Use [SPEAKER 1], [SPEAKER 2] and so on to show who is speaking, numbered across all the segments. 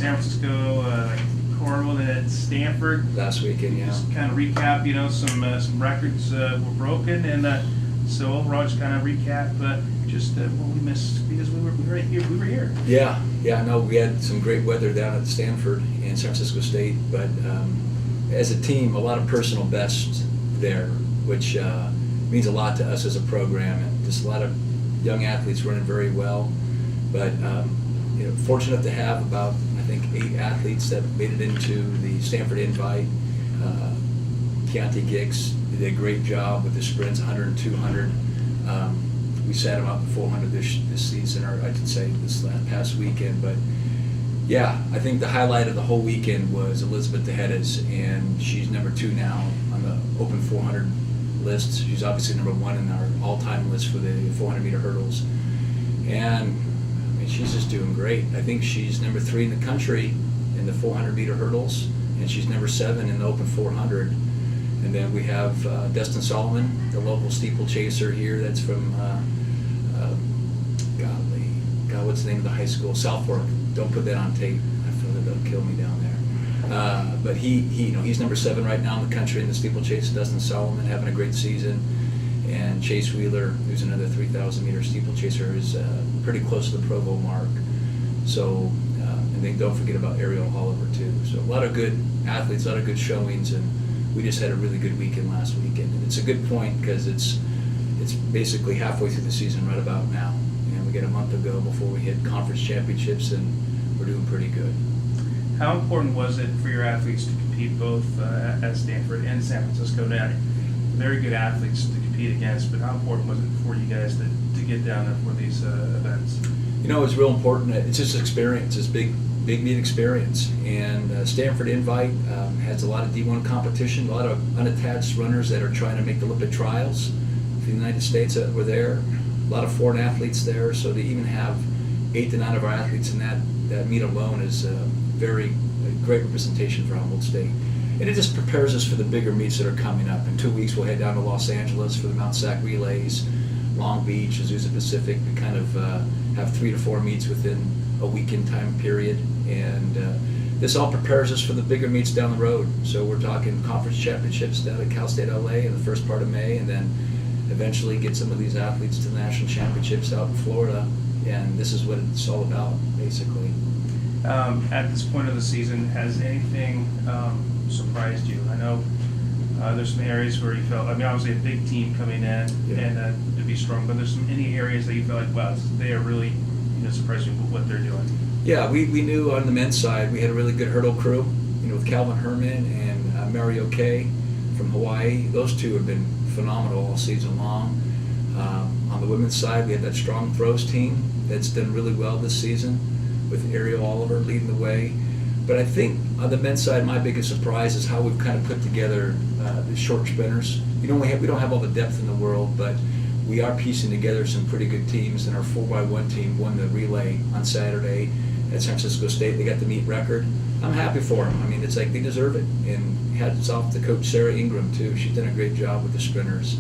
[SPEAKER 1] San Francisco, Cornwall, and at Stanford.
[SPEAKER 2] Last weekend, yeah.
[SPEAKER 1] Just kind of recap, some records were broken, and so overall, just kind of recap what we missed because we were here. We were here.
[SPEAKER 2] Yeah, no, we had some great weather down at Stanford and San Francisco State, but as a team, a lot of personal bests there, which means a lot to us as a program, and just a lot of young athletes running very well. But fortunate to have about, I think, 8 athletes that made it into the Stanford Invite. Keontae Giggs did a great job with the sprints, 100 and 200. We sat him out in 400 this season, or I should say this past weekend. But yeah, I think the highlight of the whole weekend was Elizabeth DeHedes, and she's number 2 now on the Open 400 list. She's obviously number 1 in our all-time list for the 400-meter hurdles. And I mean, she's just doing great. I think she's number 3 in the country in the 400-meter hurdles, and she's number 7 in the Open 400. And then we have Dustin Solomon, the local steeplechaser here that's from, what's the name of the high school? South Fork. Don't put that on tape. I feel that they'll kill me down there. But he's number 7 right now in the country in the steeplechase. Dustin Solomon having a great season. And Chase Wheeler, who's another 3,000-meter steeplechaser, is pretty close to the Provo mark. So, and then don't forget about Ariel Oliver too. So a lot of good athletes, a lot of good showings, and we just had a really good weekend last weekend. And it's a good point because it's basically halfway through the season right about now. And we got a month ago before we hit conference championships, and we're doing pretty good.
[SPEAKER 1] How important was it for your athletes to compete both at Stanford and San Francisco? Now, very good athletes to compete against, but how important was it for you guys to get down there for these events?
[SPEAKER 2] It was real important. It's just experience. It's big meet experience. And Stanford Invite has a lot of D1 competition, a lot of unattached runners that are trying to make the Olympic trials for the United States that were there. A lot of foreign athletes there, so to even have 8 to 9 of our athletes in that meet alone is a great representation for Humboldt State. And it just prepares us for the bigger meets that are coming up. In 2 weeks, we'll head down to Los Angeles for the Mount Sac Relays, Long Beach, Azusa Pacific. We kind of have 3 to 4 meets within a weekend time period. And this all prepares us for the bigger meets down the road. So we're talking conference championships down at Cal State LA in the first part of May, and then eventually get some of these athletes to the national championships out in Florida. And this is what it's all about, basically.
[SPEAKER 1] At this point of the season, has anything surprised you? I know there's some areas where you felt, obviously a big team coming in and to be strong, but there's any areas that you felt like, wow, they are really surprising with what they're doing.
[SPEAKER 2] Yeah, we knew on the men's side we had a really good hurdle crew, with Calvin Herman and Mario Kay from Hawaii. Those two have been phenomenal all season long. On the women's side, we had that strong throws team that's done really well this season with Ariel Oliver leading the way. But I think on the men's side, my biggest surprise is how we've kind of put together the short sprinters. We don't have all the depth in the world, but we are piecing together some pretty good teams. And our 4x1 team won the relay on Saturday at San Francisco State. They got the meet record. I'm happy for them. It's like they deserve it. And hats off to Coach Sarah Ingram too. She's done a great job with the sprinters.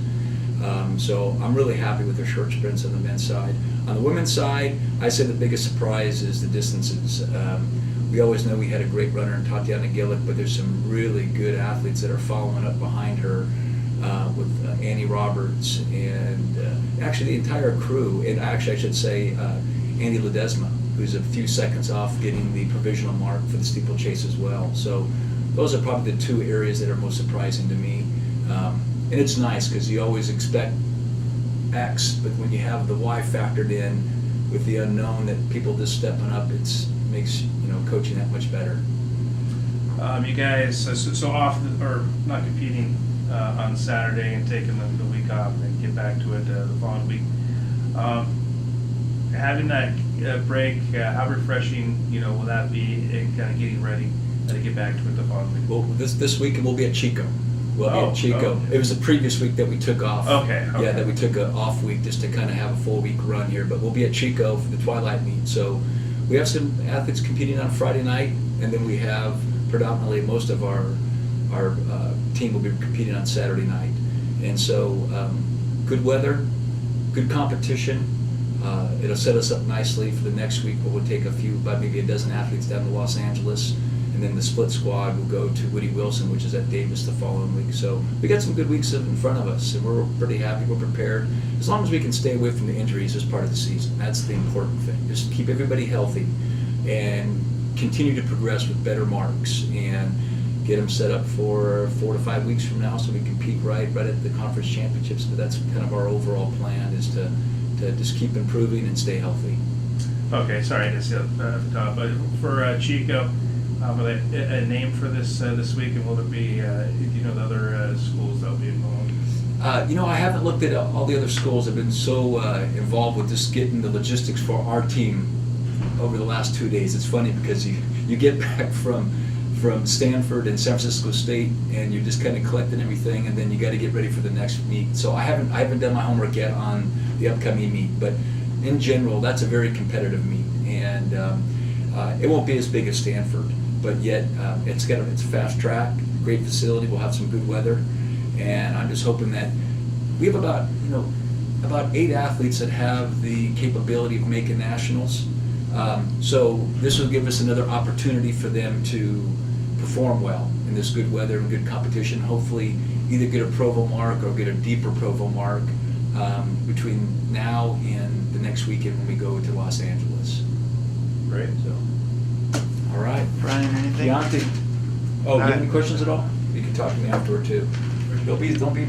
[SPEAKER 2] So I'm really happy with their short sprints on the men's side. On the women's side, I say the biggest surprise is the distances. We always know we had a great runner in Tatiana Gillick, but there's some really good athletes that are following up behind her with Annie Roberts and actually the entire crew. And actually, I should say Andy Ledesma, who's a few seconds off getting the provisional mark for the steeplechase as well. So those are probably the 2 areas that are most surprising to me. And it's nice because you always expect X, but when you have the Y factored in with the unknown that people just stepping up, it makes coaching that much better.
[SPEAKER 1] You guys, so off or not competing on Saturday and taking the week off and then get back to it the following week. Having that break, how refreshing will that be in kind of getting ready to get back to it the following week?
[SPEAKER 2] Well, this weekend we'll be at Chico. It was the previous week that we took off.
[SPEAKER 1] Okay.
[SPEAKER 2] Yeah, that we took an off week just to kind of have a full week run here. But we'll be at Chico for the Twilight meet. So we have some athletes competing on Friday night, and then we have predominantly most of our team will be competing on Saturday night. And so good weather, good competition. It'll set us up nicely for the next week, where we'll take about maybe a dozen athletes down to Los Angeles, and then the split squad will go to Woody Wilson, which is at Davis the following week. So we got some good weeks in front of us, and we're pretty happy. We're prepared. As long as we can stay away from the injuries as part of the season, that's the important thing. Just keep everybody healthy and continue to progress with better marks and get them set up for 4 to 5 weeks from now, so we can peak right at the conference championships. But that's kind of our overall plan, is to just keep improving and stay healthy.
[SPEAKER 1] Okay, sorry, I just but for Chico, will they a name for this week, and will there be the other schools that will be involved?
[SPEAKER 2] I haven't looked at all the other schools. I've been so involved with just getting the logistics for our team over the last 2 days. It's funny because you get back from Stanford and San Francisco State, and you're just kind of collecting everything, and then you got to get ready for the next meet. So I haven't done my homework yet on the upcoming meet, but in general, that's a very competitive meet, and it won't be as big as Stanford, but yet it's a fast track, great facility. We'll have some good weather, and I'm just hoping that we have about 8 athletes that have the capability of making nationals. So this will give us another opportunity for them to perform well in this good weather and good competition. Hopefully either get a Provo mark or get a deeper Provo mark between now and the next weekend when we go to Los Angeles.
[SPEAKER 1] Great.
[SPEAKER 2] So, all right.
[SPEAKER 3] Brian, anything?
[SPEAKER 2] Deontay. Oh, you have any questions at all? You can talk to me afterward too. Don't be